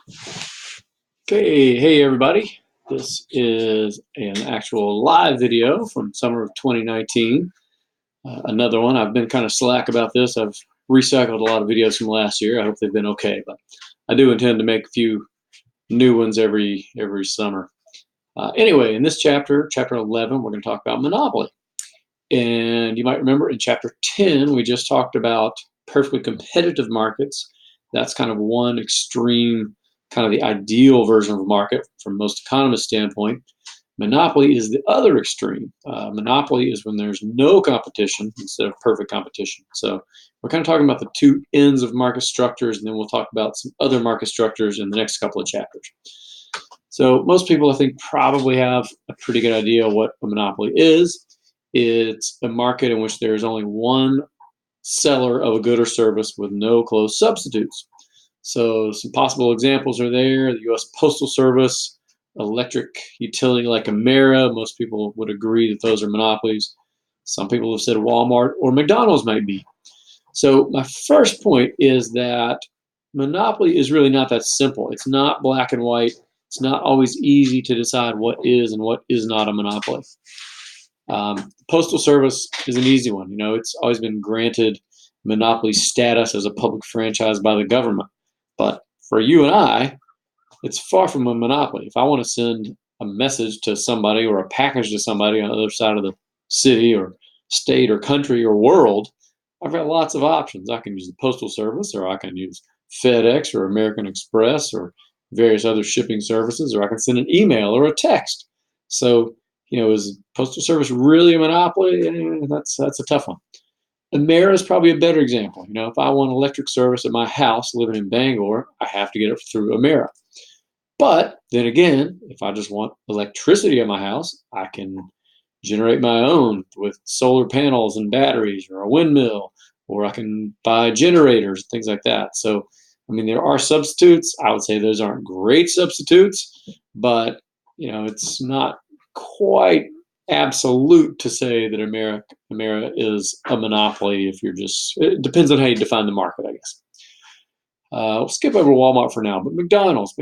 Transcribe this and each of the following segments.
Okay, hey everybody. This is an actual live video from summer of 2019. Another one. I've been kind of slack about this. I've recycled a lot of videos from last year. I hope they've been okay, but I do intend to make a few new ones every summer. Anyway, in this chapter, chapter 11, we're going to talk about monopoly. And you might remember in chapter 10, we just talked about perfectly competitive markets. That's kind of one extreme, kind of the ideal version of a market from most economists' standpoint. Monopoly is the other extreme. Monopoly is when there's no competition instead of perfect competition. So we're kind of talking about the two ends of market structures, and then we'll talk about some other market structures in the next couple of chapters. So most people, I think, probably have a pretty good idea what a monopoly is. It's a market in which there is only one seller of a good or service with no close substitutes. So some possible examples are there: the U.S. Postal Service, electric utility like Emera. Most people would agree that those are monopolies. Some people have said Walmart or McDonald's might be. So my first point is that monopoly is really not that simple. It's not black and white. It's not always easy to decide what is and what is not a monopoly. Postal Service is an easy one. You know, it's always been granted monopoly status as a public franchise by the government. But for you and I, it's far from a monopoly. If I want to send a message to somebody or a package to somebody on the other side of the city or state or country or world, I've got lots of options. I can use the Postal Service, or I can use FedEx or American Express or various other shipping services, or I can send an email or a text. So, is Postal Service really a monopoly? That's a tough one. Emera is probably a better example. If I want electric service at my house living in Bangor, I have to get it through Emera. But then again, if I just want electricity at my house, I can generate my own with solar panels and batteries or a windmill, or I can buy generators, things like that. So, there are substitutes. I would say those aren't great substitutes, but it's not quite absolute to say that Emera is a monopoly. It depends on how you define the market, I guess. We'll skip over Walmart for now, but McDonald's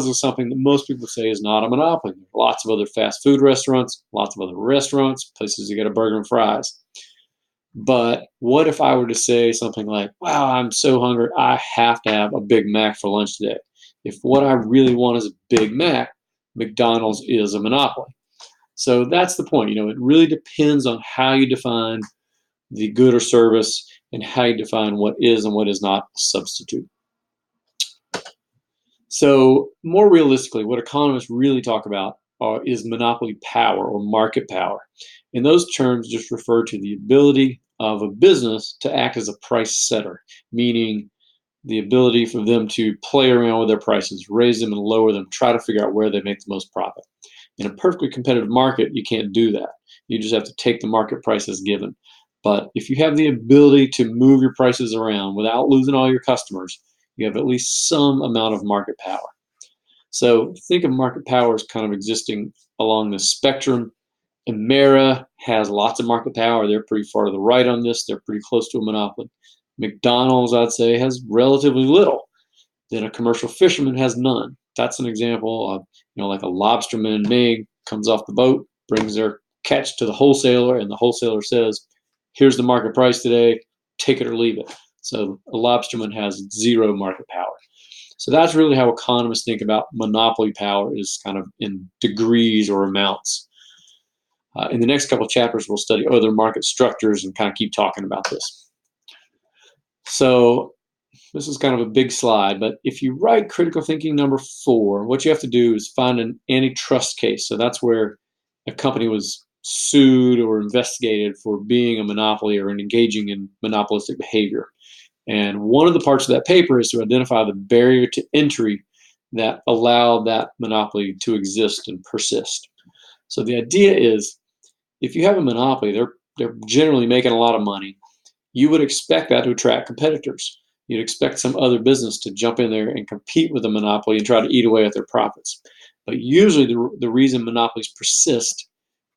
is something that most people say is not a monopoly. Lots of other fast food restaurants, lots of other restaurants, places to get a burger and fries. But what if I were to say something like, wow, I'm so hungry, I have to have a Big Mac for lunch today? If what I really want is a Big Mac, McDonald's is a monopoly. So that's the point. It really depends on how you define the good or service and how you define what is and what is not a substitute. So more realistically, what economists really talk about is monopoly power or market power. And those terms just refer to the ability of a business to act as a price setter, meaning the ability for them to play around with their prices, raise them and lower them, try to figure out where they make the most profit. In a perfectly competitive market, you can't do that. You just have to take the market price as given. But if you have the ability to move your prices around without losing all your customers, you have at least some amount of market power. So think of market power as kind of existing along the spectrum. Emera has lots of market power. They're pretty far to the right on this. They're pretty close to a monopoly. McDonald's, I'd say, has relatively little. Then a commercial fisherman has none. That's an example of, like a lobsterman in Maine comes off the boat, brings their catch to the wholesaler, and the wholesaler says, here's the market price today, take it or leave it. So a lobsterman has zero market power. So that's really how economists think about monopoly power, is kind of in degrees or amounts. In the next couple of chapters, we'll study other market structures and kind of keep talking about this. So this is kind of a big slide, but if you write critical thinking number 4, what you have to do is find an antitrust case. So that's where a company was sued or investigated for being a monopoly or engaging in monopolistic behavior. And one of the parts of that paper is to identify the barrier to entry that allowed that monopoly to exist and persist. So the idea is, if you have a monopoly, they're generally making a lot of money. You would expect that to attract competitors. You'd expect some other business to jump in there and compete with the monopoly and try to eat away at their profits. But usually the reason monopolies persist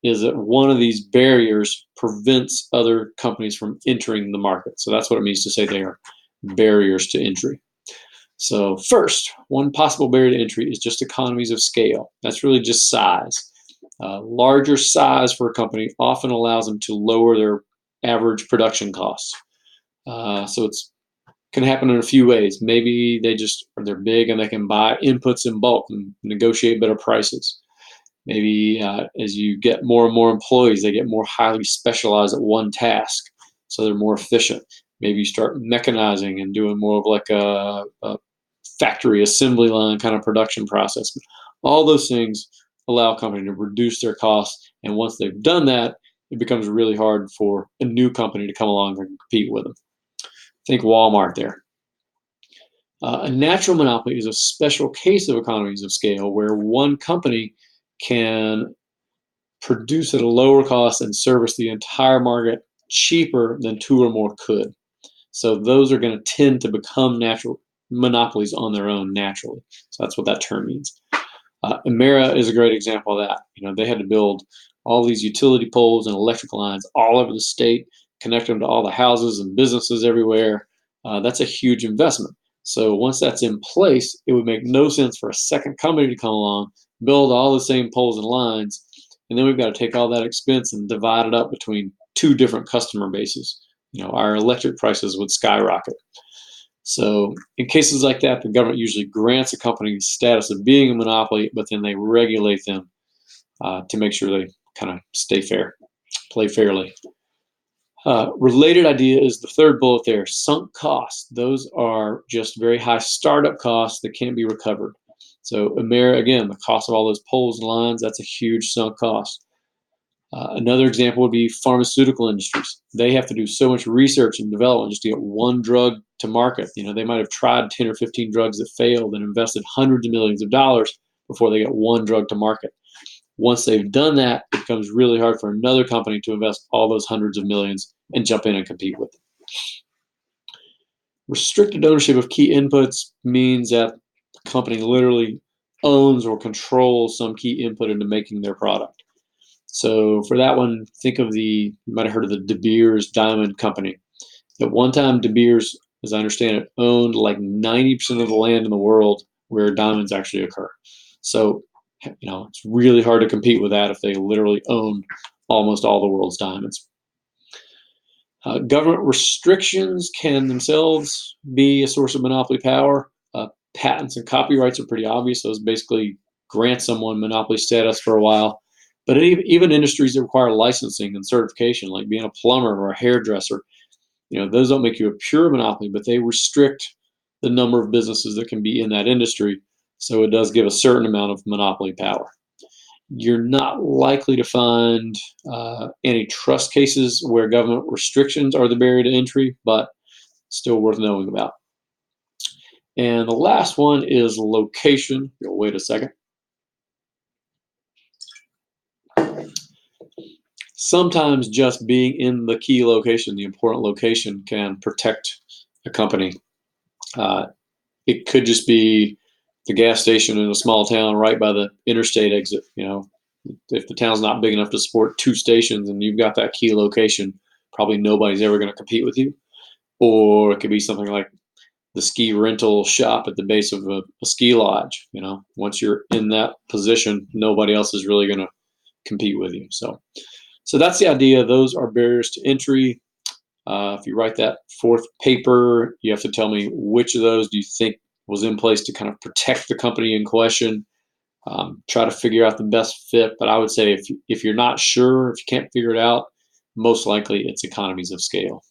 is that one of these barriers prevents other companies from entering the market. So that's what it means to say they are barriers to entry. So first, one possible barrier to entry is just economies of scale. That's really just size. Larger size for a company often allows them to lower their average production costs. So it's can happen in a few ways. Maybe they're big and they can buy inputs in bulk and negotiate better prices. Maybe as you get more and more employees, they get more highly specialized at one task, so they're more efficient. Maybe you start mechanizing and doing more of like a factory assembly line kind of production process. All those things allow a company to reduce their costs, and once they've done that, it becomes really hard for a new company to come along and compete with them. Think Walmart there. A natural monopoly is a special case of economies of scale where one company can produce at a lower cost and service the entire market cheaper than two or more could. So those are going to tend to become natural monopolies on their own naturally. So that's what that term means. Emera is a great example of that. They had to build all these utility poles and electrical lines all over the state, connect them to all the houses and businesses everywhere. That's a huge investment. So once that's in place, it would make no sense for a second company to come along, build all the same poles and lines, and then we've got to take all that expense and divide it up between two different customer bases. Our electric prices would skyrocket. So in cases like that, the government usually grants a company the status of being a monopoly, but then they regulate them to make sure they kind of stay fair, play fairly. Related idea is the third bullet there, sunk costs. Those are just very high startup costs that can't be recovered. So Emera, again, the cost of all those poles and lines, that's a huge sunk cost. Another example would be pharmaceutical industries. They have to do so much research and development just to get one drug to market. They might have tried 10 or 15 drugs that failed and invested hundreds of millions of dollars before they get one drug to market. Once they've done that, it becomes really hard for another company to invest all those hundreds of millions and jump in and compete with them. Restricted ownership of key inputs means that the company literally owns or controls some key input into making their product. So for that one, think of you might have heard of the De Beers Diamond Company. At one time, De Beers, as I understand it, owned like 90% of the land in the world where diamonds actually occur. So, it's really hard to compete with that if they literally own almost all the world's diamonds. Government restrictions can themselves be a source of monopoly power. Patents and copyrights are pretty obvious. Those basically grant someone monopoly status for a while. But even industries that require licensing and certification, like being a plumber or a hairdresser, those don't make you a pure monopoly, but they restrict the number of businesses that can be in that industry. So it does give a certain amount of monopoly power. You're not likely to find antitrust cases where government restrictions are the barrier to entry, but still worth knowing about. And the last one is location. Wait a second. Sometimes just being in the key location, the important location, can protect a company. It could just be the gas station in a small town right by the interstate exit. If the town's not big enough to support two stations and you've got that key location, probably nobody's ever going to compete with you. Or it could be something like the ski rental shop at the base of a ski lodge. Once you're in that position, nobody else is really going to compete with you. So that's the idea. Those are barriers to entry. If you write that fourth paper, you have to tell me which of those do you think was in place to kind of protect the company in question. Try to figure out the best fit. But I would say if you're not sure, if you can't figure it out, most likely it's economies of scale.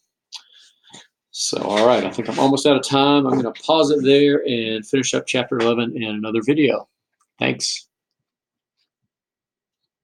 So, all right, I think I'm almost out of time. I'm going to pause it there and finish up chapter 11 in another video. Thanks.